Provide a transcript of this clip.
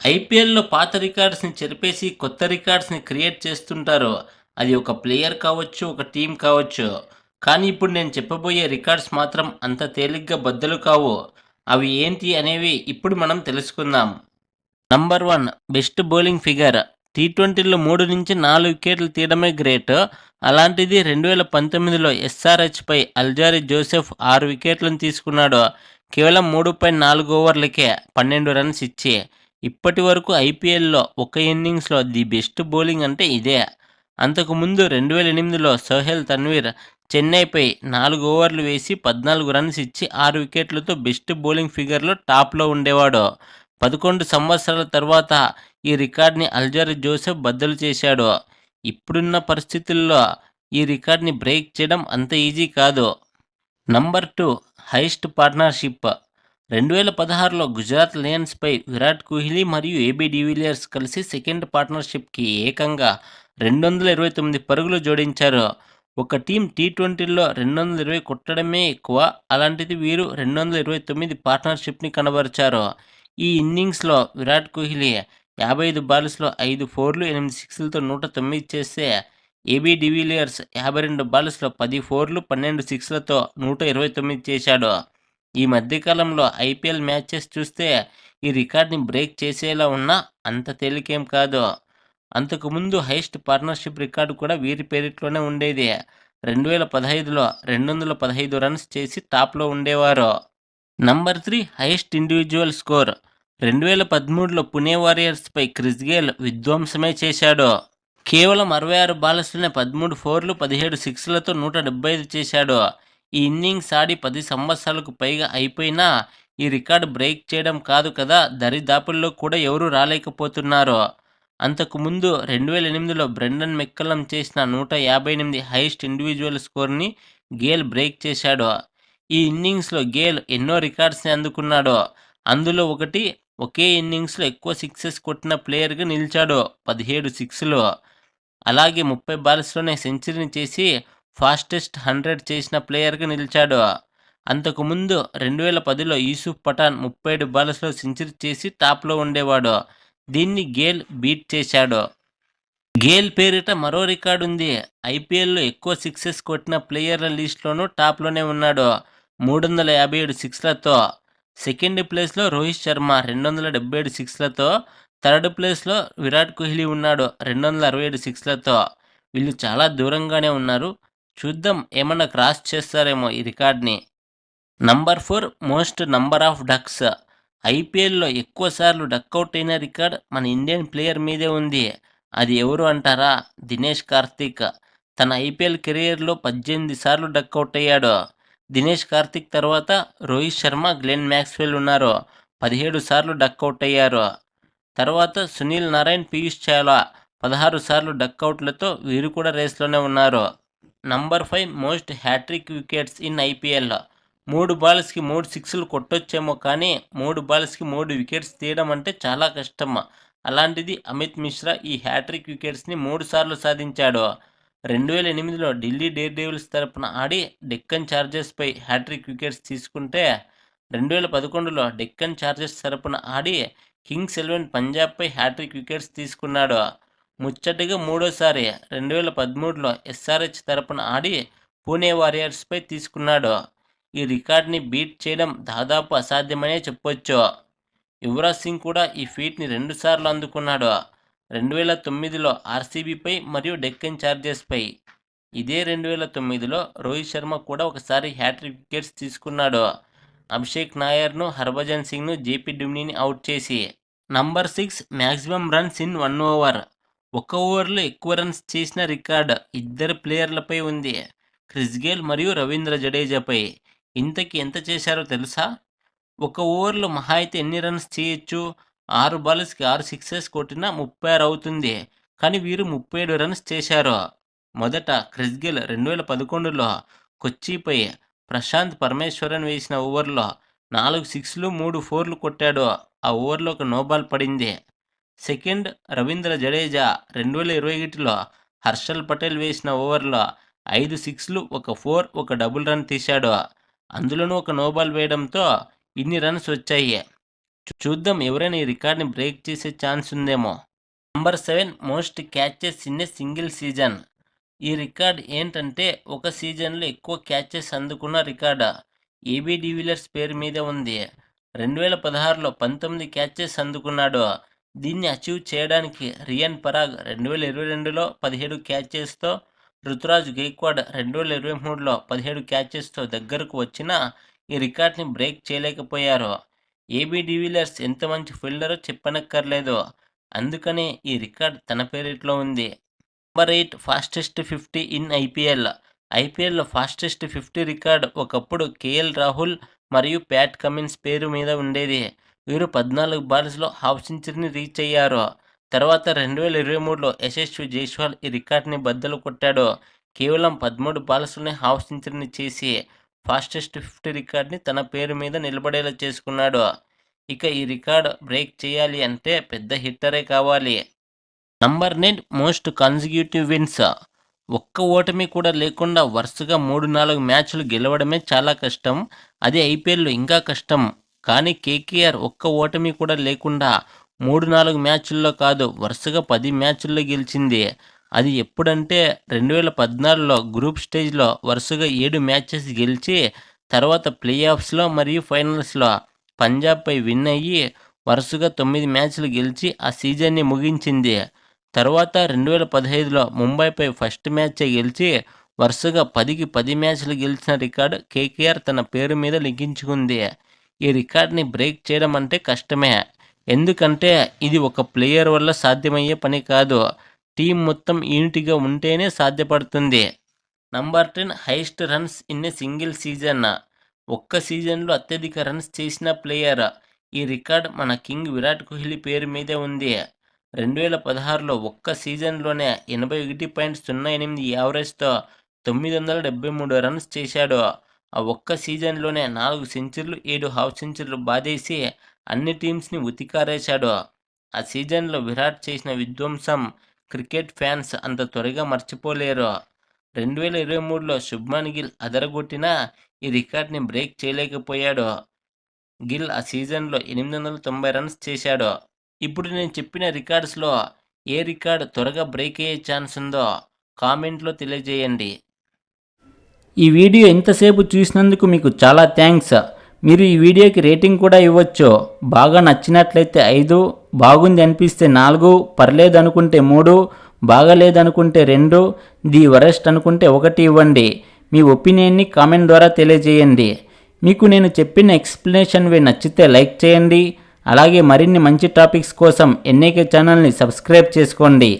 ఐపీఎల్‌లో పాత రికార్డ్స్‌ని చెరిపేసి కొత్త రికార్డ్స్‌ని క్రియేట్ చేస్తుంటారు. అది ఒక ప్లేయర్ కావచ్చు, ఒక టీమ్ కావచ్చు. కానీ ఇప్పుడు నేను చెప్పబోయే రికార్డ్స్ మాత్రం అంత తేలిగ్గా బద్దలు కావు. అవి ఏంటి అనేవి ఇప్పుడు మనం తెలుసుకుందాం. Number 1 best bowling figure. టీ20లో 3-4 వికెట్లు తీయడమే గ్రేట్. అలాంటిది 2019లో ఎస్ఆర్‌హెచ్‌పై అల్జారీ జోసెఫ్ 6 వికెట్లను తీసుకున్నాడు. కేవలం 3.4 ఓవర్లకే 12 రన్స్ ఇచ్చి. ఇప్పటి వరకు ఐపీఎల్‌లో ఒక ఇన్నింగ్స్‌లో ది బెస్ట్ బౌలింగ్ అంటే ఇదే. అంతకుముందు 2008లో సోహెల్ తన్వీర్ చెన్నైపై 4 ఓవర్లు వేసి 14 రన్స్ ఇచ్చి 6 వికెట్లతో బెస్ట్ బౌలింగ్ ఫిగర్‌లో టాప్‌లో ఉండేవాడు. 11 సంవత్సరాల తర్వాత ఈ రికార్డ్‌ని అల్జారీ జోసెఫ్ బద్దలు చేశాడు. ఇప్పుడున్న పరిస్థితుల్లో ఈ రికార్డ్‌ని బ్రేక్ చేయడం అంత ఈజీ కాదు. Number 2 highest partnership. 2016లో గుజరాత్ లయన్స్‌పై విరాట్ కోహ్లీ మరియు ఏబీ డివిలియర్స్ కలిసి సెకండ్ పార్ట్నర్‌షిప్‌కి ఏకంగా 229 పరుగులు జోడించారు. ఒక టీం టీ20లో 220 కొట్టడమే ఎక్కువ. అలాంటిది వీరు 229 పార్ట్నర్‌షిప్‌ని కనబరిచారు. ఈ ఇన్నింగ్స్‌లో విరాట్ కోహ్లీ 55 బాల్స్‌లో 5 ఫోర్లు, 8 సిక్స్‌లతో 109 చేస్తే ఏబీ డివిలియర్స్ 52 బాల్స్‌లో 10 ఫోర్లు, 12 సిక్స్‌లతో 129 చేశాడు. ఈ మధ్యకాలంలో ఐపీఎల్ మ్యాచెస్ చూస్తే ఈ రికార్డ్‌ని బ్రేక్ చేసేలా ఉన్నా అంత తేలికేం కాదు. అంతకుముందు హైయెస్ట్ పార్ట్నర్‌షిప్ రికార్డు కూడా వీరి పేరిట్లోనే ఉండేది. 2015లో 215 రన్స్ చేసి టాప్‌లో ఉండేవారు. Number 3 highest individual score. 2013లో పుణె వారియర్స్‌పై క్రిస్ గేల్ విధ్వంసమే చేశాడు. కేవలం 66 బాల్స్‌లోనే 13 ఫోర్లు, 17 సిక్స్‌లతో 175 చేశాడు. ఈ ఇన్నింగ్స్ ఆడి 10 సంవత్సరాలకు పైగా అయిపోయినా ఈ రికార్డు బ్రేక్ చేయడం కాదు కదా, దరిదాపుల్లో కూడా ఎవరూ రాలేకపోతున్నారు. అంతకుముందు 2008లో బ్రెండన్ మెక్కల్లమ్ చేసిన 158 హైయెస్ట్ ఇండివిడ్యువల్ స్కోర్‌ని గేల్ బ్రేక్ చేశాడు. ఈ ఇన్నింగ్స్‌లో గేల్ ఎన్నో రికార్డ్స్‌ని అందుకున్నాడు. అందులో ఒకటి, ఒకే ఇన్నింగ్స్‌లో ఎక్కువ సిక్సెస్ కొట్టిన ప్లేయర్‌గా నిలిచాడు. 17 సిక్స్‌లు. అలాగే 30 బాల్స్‌లోనే సెంచరీని చేసి ఫాస్టెస్ట్ 100 చేసిన ప్లేయర్‌గా నిలిచాడు. అంతకుముందు 2010లో యూసుఫ్ పఠాన్ 37 బాల్స్‌లో సెంచరీ చేసి టాప్‌లో ఉండేవాడు. దీన్ని గేల్ బీట్ చేశాడు. గేల్ పేరిట మరో రికార్డుంది. ఐపీఎల్‌లో ఎక్కువ సిక్సెస్ కొట్టిన ప్లేయర్ల లిస్ట్‌లోనూ టాప్‌లోనే ఉన్నాడు. 357 సిక్స్‌లతో. సెకండ్ ప్లేస్‌లో రోహిత్ శర్మ 277 సిక్స్‌లతో. థర్డ్ ప్లేస్‌లో విరాట్ కోహ్లీ ఉన్నాడు 267 సిక్స్‌లతో. వీళ్ళు చాలా దూరంగానే ఉన్నారు. చూద్దాం ఏమన్నా క్రాస్ చేస్తారేమో ఈ రికార్డ్‌ని. Number 4 most number of ducks. ఐపీఎల్‌లో ఎక్కువ సార్లు డకౌట్ అయిన రికార్డ్ మన ఇండియన్ ప్లేయర్ మీదే ఉంది. అది ఎవరు అంటారా? దినేష్ కార్తీక్. తన ఐపీఎల్ కెరియర్‌లో 18 సార్లు డకౌట్ అయ్యాడు. దినేష్ కార్తీక్ తర్వాత రోహిత్ శర్మ, గ్లెన్ మాక్స్వెల్ ఉన్నారు. 17 సార్లు డకౌట్ అయ్యారు. తర్వాత సునీల్ నారాయణ్, పీయూష్ చావ్లా 16 సార్లు డకౌట్లతో వీరు కూడా రేస్‌లోనే ఉన్నారు. Number 5 most hat-trick wickets in IPL. 3 బాల్స్‌కి 3 సిక్స్‌లు కొట్టొచ్చేమో కానీ 3 బాల్స్‌కి 3 వికెట్స్ తీయడం అంటే చాలా కష్టం. అలాంటిది అమిత్ మిశ్రా ఈ హ్యాట్రిక్ వికెట్స్‌ని 3 సార్లు సాధించాడు. 2008లో ఢిల్లీ డేర్ డెవిల్స్ తరపున ఆడి డెక్కన్ చార్జర్స్‌పై హ్యాట్రిక్ వికెట్స్ తీసుకుంటే 2011లో డెక్కన్ చార్జర్స్ తరపున ఆడి కింగ్స్ 11 పంజాబ్‌పై హ్యాట్రిక్ వికెట్స్ తీసుకున్నాడు. ముచ్చటగా మూడోసారి 2013లో ఎస్ఆర్‌హెచ్ తరపున ఆడి పుణె వారియర్స్‌పై తీసుకున్నాడు. ఈ రికార్డ్‌ని బీట్ చేయడం దాదాపు అసాధ్యమనే చెప్పొచ్చు. యువరాజ్ సింగ్ కూడా ఈ ఫీట్‌ని 2 సార్లు అందుకున్నాడు. 2009లో ఆర్సీబీపై మరియు డెక్కన్ చార్జర్స్‌పై. ఇదే 2009లో రోహిత్ శర్మ కూడా ఒకసారి హ్యాట్రిక్ వికెట్స్ తీసుకున్నాడు. అభిషేక్ నాయర్‌ను, హర్భజన్ సింగ్‌ను, జేపీ డుమ్నీని అవుట్ చేసి. Number 6 maximum runs in 1 over. ఒక ఓవర్లో ఎక్కువ రన్స్ చేసిన రికార్డ్ ఇద్దరు ప్లేయర్లపై ఉంది. క్రిస్ గేల్ మరియు రవీంద్ర జడేజాపై. ఇంతకీ ఎంత చేశారో తెలుసా? ఒక ఓవర్లో మహా అయితే ఎన్ని రన్స్ చేయొచ్చు? 6 బాల్స్‌కి 6 సిక్సెస్ కొట్టినా 36 అవుతుంది. కానీ వీరు 37 రన్స్ చేశారు. మొదట క్రిస్ గేల్ 2011లో కొచ్చిపై ప్రశాంత్ పరమేశ్వరన్ వేసిన ఓవర్లో 4 సిక్స్‌లు, 3 ఫోర్లు కొట్టాడు. ఆ ఓవర్లో ఒక నో బాల్ పడింది. సెకండ్ రవీంద్ర జడేజా 2021లో హర్షల్ పటేల్ వేసిన ఓవర్లో 5 సిక్స్‌లు, ఒక ఫోర్, ఒక డబుల్ రన్ తీశాడు. అందులోనూ ఒక నో బాల్ వేయడంతో ఇన్ని రన్స్ వచ్చాయి. చూద్దాం ఎవరైనా ఈ రికార్డ్ని బ్రేక్ చేసే ఛాన్స్ ఉందేమో. Number 7 most catches in a single season. ఈ రికార్డ్ ఏంటంటే ఒక సీజన్లో ఎక్కువ క్యాచెస్ అందుకున్న రికార్డు ఏబీ డివిలియర్స్ పేరు మీద ఉంది. 2016లో 19 క్యాచెస్ అందుకున్నాడు. దీన్ని అచీవ్ చేయడానికి రియాన్ పరాగ్ 2022లో 17 క్యాచెస్తో, రుతురాజ్ గైక్వాడ్ 2023లో 17 క్యాచెస్తో దగ్గరకు వచ్చినా ఈ రికార్డ్ని బ్రేక్ చేయలేకపోయారు. ఏబీ డివిలియర్స్ ఎంత మంచి ఫీల్డరో చెప్పనక్కర్లేదు. అందుకనే ఈ రికార్డ్ తన పేరిట్లో ఉంది. Number 8 fastest 50 in IPL. ఐపీఎల్లో ఫాస్టెస్ట్ 50 రికార్డ్ ఒకప్పుడు కేఎల్ రాహుల్ మరియు ప్యాట్ కమిన్స్ పేరు మీద ఉండేది. వీరు 14 బాల్స్లో హాఫ్ సెంచరీని రీచ్ అయ్యారు. తర్వాత 2023లో యశస్వి జైస్వాల్ ఈ రికార్డ్ని బద్దలు కొట్టాడు. కేవలం 13 బాల్స్లోనే హాఫ్ సెంచరీని చేసి ఫాస్టెస్ట్ 50 రికార్డ్ని తన పేరు మీద నిలబడేలా చేసుకున్నాడు. ఇక ఈ రికార్డ్ బ్రేక్ చేయాలి అంటే పెద్ద హిట్టరే కావాలి. Number 9 most consecutive wins. ఒక్క ఓటమి కూడా లేకుండా వరుసగా 3-4 మ్యాచ్లు గెలవడమే చాలా కష్టం. అది ఐపీఎల్లో ఇంకా కష్టం. కానీ కేకేఆర్ ఒక్క ఓటమి కూడా లేకుండా 3-4 మ్యాచ్ల్లో కాదు, వరుసగా 10 మ్యాచ్ల్లో గెలిచింది. అది ఎప్పుడంటే 2014లో గ్రూప్ స్టేజ్లో వరుసగా 7 మ్యాచెస్ గెలిచి, తర్వాత ప్లే ఆఫ్స్లో మరియు ఫైనల్స్లో పంజాబ్పై విన్ అయ్యి వరుసగా 9 మ్యాచ్లు గెలిచి ఆ సీజన్ని ముగించింది. తర్వాత 2015లో ముంబైపై ఫస్ట్ మ్యాచే గెలిచి వరుసగా 10కి 10 మ్యాచ్లు గెలిచిన రికార్డు కేకేఆర్ తన పేరు మీద లిఖించుకుంది. ఈ రికార్డ్ని బ్రేక్ చేయడం అంటే కష్టమే. ఎందుకంటే ఇది ఒక ప్లేయర్ వల్ల సాధ్యమయ్యే పని కాదు. టీం మొత్తం యూనిటీగా ఉంటేనే సాధ్యపడుతుంది. Number 10 highest runs in a single season. ఒక్క సీజన్లో అత్యధిక రన్స్ చేసిన ప్లేయర్. ఈ రికార్డ్ మన కింగ్ విరాట్ కోహ్లీ పేరు మీదే ఉంది. 2016లో ఒక్క సీజన్లోనే 81.08 యావరేజ్తో 973 రన్స్ చేశాడు. ఆ ఒక్క సీజన్లోనే 4 సెంచరీలు, 7 హాఫ్ సెంచరీలు బాదేసి అన్ని టీమ్స్ని ఉతికారేశాడు. ఆ సీజన్లో విరాట్ చేసిన విధ్వంసం క్రికెట్ ఫ్యాన్స్ అంత త్వరగా మర్చిపోలేరు. 2023లో శుభ్మన్ గిల్ అదరగొట్టినా ఈ రికార్డ్ని బ్రేక్ చేయలేకపోయాడు. గిల్ ఆ సీజన్లో 890 రన్స్ చేశాడు. ఇప్పుడు నేను చెప్పిన రికార్డ్స్లో ఏ రికార్డ్ త్వరగా బ్రేక్ అయ్యే ఛాన్స్ ఉందో కామెంట్లో తెలియజేయండి. ఈ వీడియో ఇంతసేపు చూసినందుకు మీకు చాలా థ్యాంక్స్. మీరు ఈ వీడియోకి రేటింగ్ కూడా ఇవ్వచ్చు. బాగా నచ్చినట్లయితే 5, బాగుంది అనిపిస్తే 4, పర్లేదు అనుకుంటే 3, బాగాలేదనుకుంటే 2, ది వరెస్ట్ అనుకుంటే 1 ఇవ్వండి. మీ ఒపీనియన్ని కామెంట్ ద్వారా తెలియజేయండి. మీకు నేను చెప్పిన ఎక్స్ప్లెనేషన్ నచ్చితే లైక్ చేయండి. అలాగే మరిన్ని మంచి టాపిక్స్ కోసం ఎన్ఏకే ఛానల్ని సబ్స్క్రైబ్ చేసుకోండి.